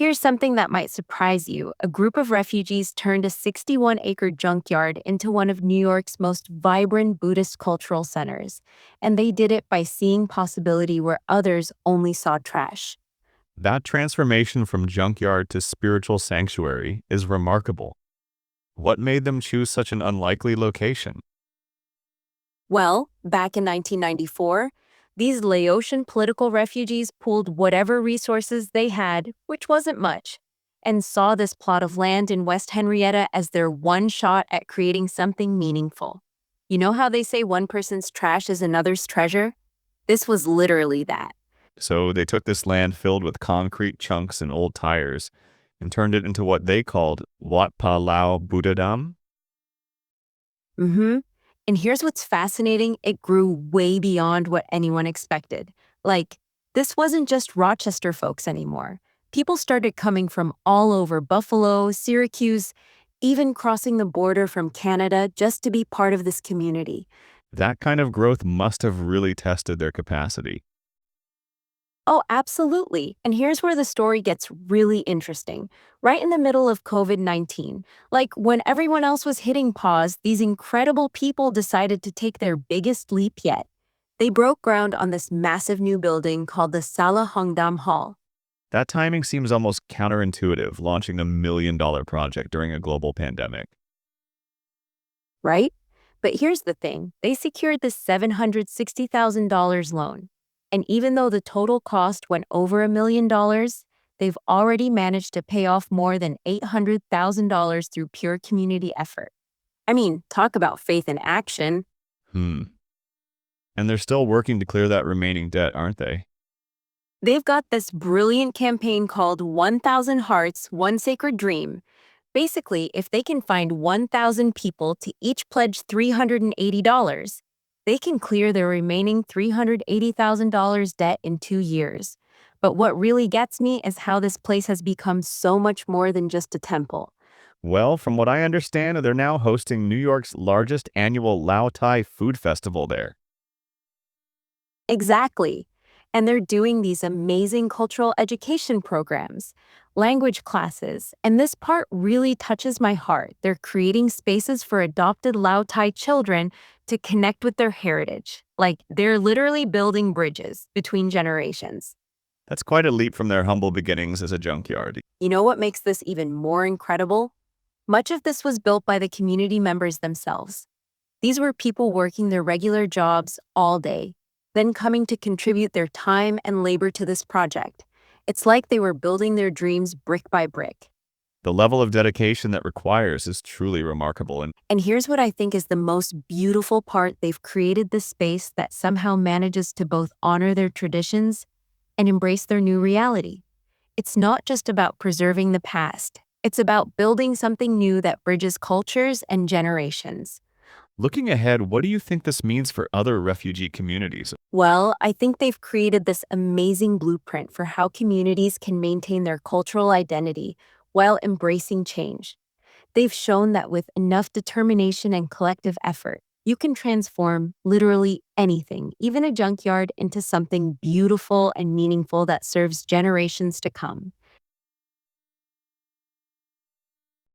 Here's something that might surprise you. A group of refugees turned a 61-acre junkyard into one of New York's most vibrant Buddhist cultural centers, and they did it by seeing possibility where others only saw trash. That transformation from junkyard to spiritual sanctuary is remarkable. What made them choose such an unlikely location? Well, back in 1994, these Laotian political refugees pooled whatever resources they had, which wasn't much, and saw this plot of land in West Henrietta as their one shot at creating something meaningful. You know how they say one person's trash is another's treasure? This was literally that. So they took this land filled with concrete chunks and old tires and turned it into what they called Wat Pa Lao Buddhadam. Mm-hmm. And here's what's fascinating, it grew way beyond what anyone expected. Like, this wasn't just Rochester folks anymore. People started coming from all over Buffalo, Syracuse, even crossing the border from Canada just to be part of this community. That kind of growth must have really tested their capacity. Oh, absolutely. And here's where the story gets really interesting. Right in the middle of COVID-19, like when everyone else was hitting pause, these incredible people decided to take their biggest leap yet. They broke ground on this massive new building called the Sala Hongdam Hall, That timing seems almost counterintuitive, launching a $1 million project during a global pandemic. right? But here's the thing, they secured this $760,000 loan. And even though the total cost went over $1 million, they've already managed to pay off more than $800,000 through pure community effort. I mean, talk about faith in action. Hmm. And they're still working to clear that remaining debt, aren't they? They've got this brilliant campaign called 1,000 Hearts, One Sacred Dream. Basically, if they can find 1,000 people to each pledge $380, they can clear their remaining $380,000 debt in 2 years. But what really gets me is how this place has become so much more than just a temple. Well, from what I understand, they're now hosting New York's largest annual Lao Tai food festival there. Exactly. And they're doing these amazing cultural education programs, language classes, and this part really touches my heart. They're creating spaces for adopted Lao Tai children to connect with their heritage. Like, they're literally building bridges between generations. That's quite a leap from their humble beginnings as a junkyard. You know what makes this even more incredible? Much of this was built by the community members themselves. These were people working their regular jobs all day, then coming to contribute their time and labor to this project. It's like they were building their dreams brick by brick. The level of dedication that requires is truly remarkable. And And here's what I think is the most beautiful part, they've created this space that somehow manages to both honor their traditions and embrace their new reality. It's not just about preserving the past, it's about building something new that bridges cultures and generations. looking ahead, what do you think this means for other refugee communities? Well, I think they've created this amazing blueprint for how communities can maintain their cultural identity while embracing change. They've shown that with enough determination and collective effort, you can transform literally anything, even a junkyard, into something beautiful and meaningful that serves generations to come.